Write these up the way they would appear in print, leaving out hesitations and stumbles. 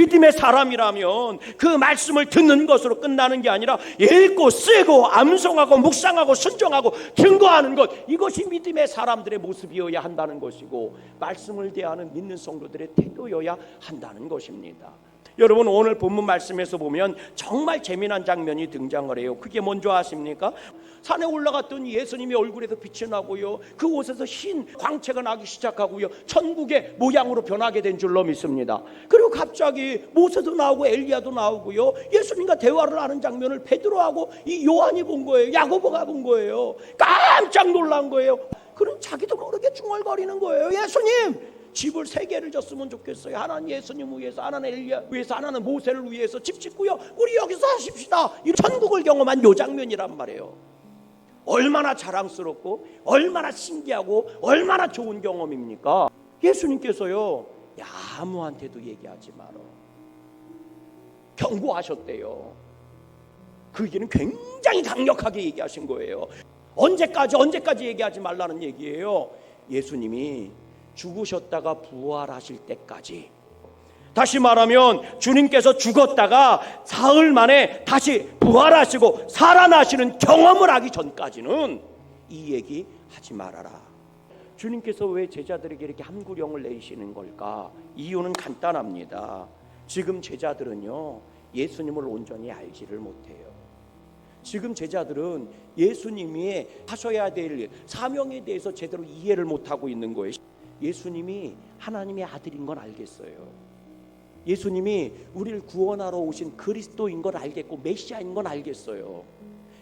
믿음의 사람이라면 그 말씀을 듣는 것으로 끝나는 게 아니라 읽고 쓰고 암송하고 묵상하고 순종하고 증거하는 것, 이것이 믿음의 사람들의 모습이어야 한다는 것이고 말씀을 대하는 믿는 성도들의 태도여야 한다는 것입니다. 여러분, 오늘 본문 말씀에서 보면 정말 재미난 장면이 등장을 해요. 그게 뭔지 아십니까? 산에 올라갔더니 예수님의 얼굴에서 빛이 나고요, 그 옷에서 흰 광채가 나기 시작하고요, 천국의 모양으로 변하게 된 줄로 믿습니다. 그리고 갑자기 모세도 나오고 엘리야도 나오고요, 예수님과 대화를 하는 장면을 베드로하고 이 요한이 본 거예요. 야고보가 본 거예요. 깜짝 놀란 거예요. 그럼 자기도 모르게 중얼거리는 거예요. 예수님, 집을 3개를 졌으면 좋겠어요. 하나는 예수님 위해서, 하나는 엘리야 위해서, 하나는 모세를 위해서 집 짓고요, 우리 여기서 하십시다. 이 천국을 경험한 요 장면이란 말이에요. 얼마나 자랑스럽고 얼마나 신기하고 얼마나 좋은 경험입니까? 예수님께서요, 야, 아무한테도 얘기하지 마라 경고하셨대요. 그 얘기는 굉장히 강력하게 얘기하신 거예요. 언제까지 얘기하지 말라는 얘기예요. 예수님이 죽으셨다가 부활하실 때까지, 다시 말하면 주님께서 죽었다가 사흘 만에 다시 부활하시고 살아나시는 경험을 하기 전까지는 이 얘기 하지 말아라. 주님께서 왜 제자들에게 이렇게 함구령을 내리시는 걸까? 이유는 간단합니다. 지금 제자들은요, 예수님을 온전히 알지를 못해요. 지금 제자들은 예수님이 하셔야 될 일, 사명에 대해서 제대로 이해를 못하고 있는 거예요. 예수님이 하나님의 아들인 건 알겠어요. 예수님이 우리를 구원하러 오신 그리스도인 걸 알겠고 메시아인 건 알겠어요.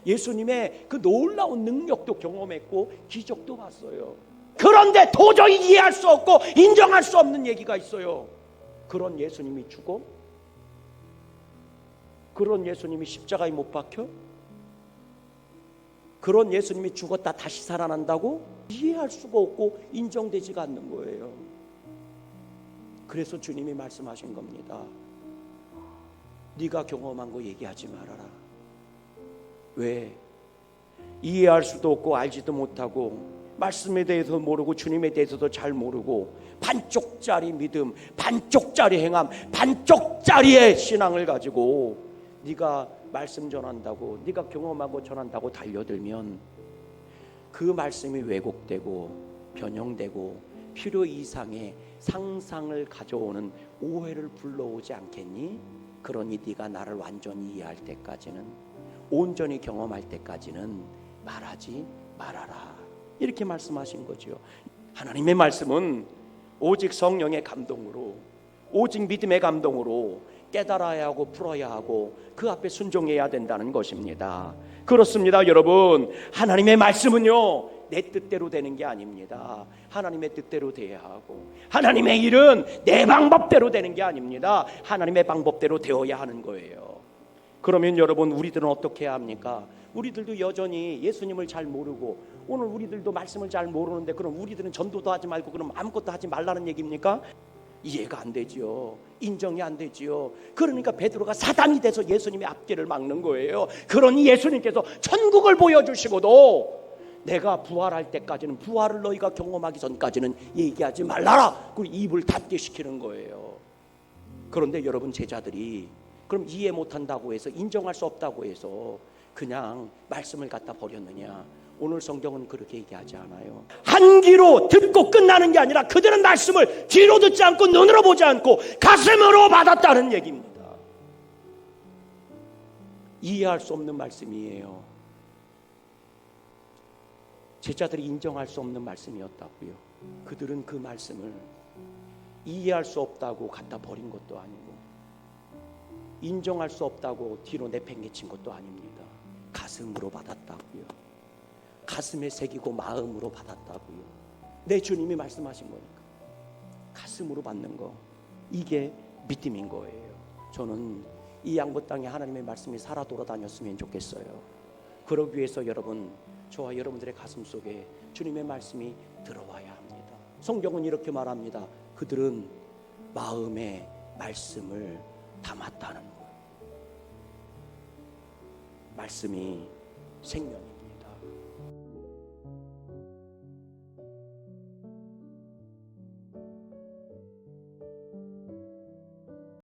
예수님의 그 놀라운 능력도 경험했고 기적도 봤어요. 그런데 도저히 이해할 수 없고 인정할 수 없는 얘기가 있어요. 그런 예수님이 죽어? 그런 예수님이 십자가에 못 박혀? 그런 예수님이 죽었다 다시 살아난다고? 이해할 수가 없고 인정되지가 않는 거예요. 그래서 주님이 말씀하신 겁니다. 네가 경험한 거 얘기하지 말아라. 왜? 이해할 수도 없고 알지도 못하고 말씀에 대해서 모르고 주님에 대해서도 잘 모르고 반쪽짜리 믿음, 반쪽짜리 행함, 반쪽짜리의 신앙을 가지고 네가 말씀 전한다고, 네가 경험하고 전한다고 달려들면 그 말씀이 왜곡되고 변형되고 필요 이상의 상상을 가져오는 오해를 불러오지 않겠니? 그러니 네가 나를 완전히 이해할 때까지는, 온전히 경험할 때까지는 말하지 말아라. 이렇게 말씀하신 거죠. 하나님의 말씀은 오직 성령의 감동으로, 오직 믿음의 감동으로 깨달아야 하고 풀어야 하고 그 앞에 순종해야 된다는 것입니다. 그렇습니다, 여러분. 하나님의 말씀은요, 내 뜻대로 되는 게 아닙니다. 하나님의 뜻대로 돼야 하고, 하나님의 일은 내 방법대로 되는 게 아닙니다. 하나님의 방법대로 되어야 하는 거예요. 그러면 여러분, 우리들은 어떻게 해야 합니까? 우리들도 여전히 예수님을 잘 모르고, 오늘 우리들도 말씀을 잘 모르는데 그럼 우리들은 전도도 하지 말고 그럼 아무것도 하지 말라는 얘기입니까? 이해가 안 되지요. 인정이 안 되지요. 그러니까 베드로가 사단이 돼서 예수님의 앞길을 막는 거예요. 그러니 예수님께서 천국을 보여주시고도 내가 부활할 때까지는, 부활을 너희가 경험하기 전까지는 얘기하지 말라라. 그리고 입을 닫게 시키는 거예요. 그런데 여러분, 제자들이 그럼 이해 못한다고 해서, 인정할 수 없다고 해서 그냥 말씀을 갖다 버렸느냐? 오늘 성경은 그렇게 얘기하지 않아요. 한 귀로 듣고 끝나는 게 아니라 그들은 말씀을 귀로 듣지 않고 눈으로 보지 않고 가슴으로 받았다는 얘기입니다. 이해할 수 없는 말씀이에요. 제자들이 인정할 수 없는 말씀이었다고요. 그들은 그 말씀을 이해할 수 없다고 갖다 버린 것도 아니고, 인정할 수 없다고 뒤로 내팽개친 것도 아닙니다. 가슴으로 받았다고요. 가슴에 새기고 마음으로 받았다고요. 내 주님이 말씀하신 거니까 가슴으로 받는 거, 이게 믿음인 거예요. 저는 이 양보 땅에 하나님의 말씀이 살아 돌아다녔으면 좋겠어요. 그러기 위해서 여러분, 저와 여러분들의 가슴 속에 주님의 말씀이 들어와야 합니다. 성경은 이렇게 말합니다. 그들은 마음에 말씀을 담았다는 거예요. 말씀이 생명이에요.